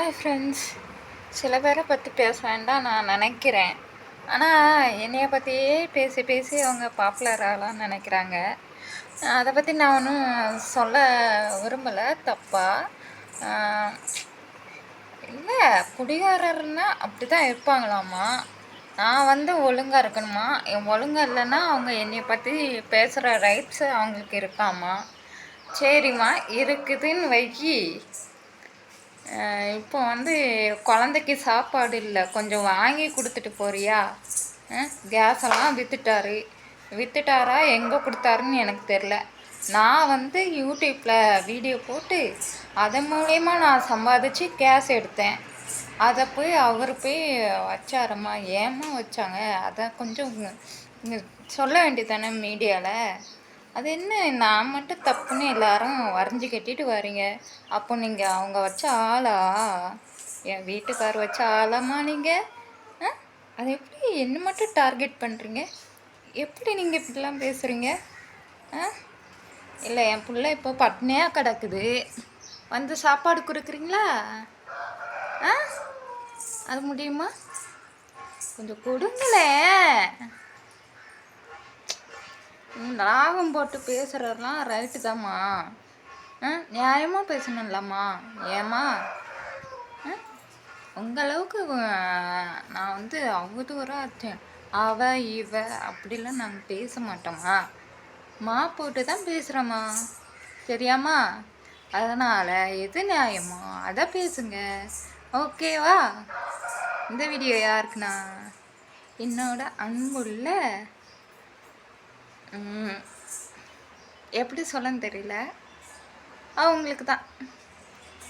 Hi friends. சில பேரை பற்றி பேச வேண்டாம் நான் நினைக்கிறேன். ஆனால் என்னைய பற்றியே பேசி பேசி அவங்க பாப்புலர் ஆகலான்னு நினைக்கிறாங்க. அதை பற்றி நான் ஒன்றும் சொல்ல விரும்பலை தப்பாக. இல்லை, குடிகாரர்னா அப்படி தான் இருப்பாங்களாமா. நான் ஒழுங்காக இருக்கணுமா, ஒழுங்காக இல்லைன்னா அவங்க என்னை பற்றி பேசுகிற ரைட்ஸு அவங்களுக்கு இருக்காமா. சரிம்மா, இருக்குதுன்னு வைக்கி. இப்போ குழந்தைக்கு சாப்பாடு இல்லை, கொஞ்சம் வாங்கி கொடுத்துட்டு போறியா? கேஸெல்லாம் விற்றுட்டாரா எங்கே கொடுத்தாருன்னு எனக்கு தெரில. நான் யூடியூப்பில் வீடியோ போட்டு அதன் மூலயமா நான் சம்பாதிச்சு கேஸ் எடுத்தேன். அதை போய் அவர் போய் வச்சாரம்மா. ஏம்மா வச்சாங்க? அதை கொஞ்சம் சொல்ல வேண்டியதானே மீடியாவில். அது என்ன, நான் மட்டும் தப்புன்னு எல்லாரும் வரைஞ்சி கட்டிட்டு வரீங்க. அப்போ நீங்கள் அவங்க வச்ச ஆளா? என் வீட்டுக்கார் வச்ச ஆளாம்மா நீங்கள்? அது எப்படி என்ன மட்டும் டார்கெட் பண்ணுறீங்க? எப்படி நீங்கள் இப்படிலாம் பேசுகிறீங்க? இல்லை, என் பிள்ளை இப்போ பட்னியாக கிடக்குது, சாப்பாடு கொடுக்குறீங்களா? அது முடியுமா? கொஞ்சம் கொடுங்களேன். லாபம் போட்டு பேசுகிறதெல்லாம் ரைட்டு தாம்மா. நியாயமாக பேசணும்லம்மா. ஏம்மா உங்களவுக்கு நான் அவதூறாக அவ இவ அப்படிலாம் நாங்கள் பேச மாட்டோம்மா. போட்டு தான் பேசுகிறோம்மா, சரியாம்மா? அதனால் எது நியாயமோ அதை பேசுங்க, ஓகேவா? இந்த வீடியோ யாருக்குண்ணா? என்னோட அன்புள்ள எப்படி சொல்லன்னு தெரியல, அவங்களுக்கு தான்.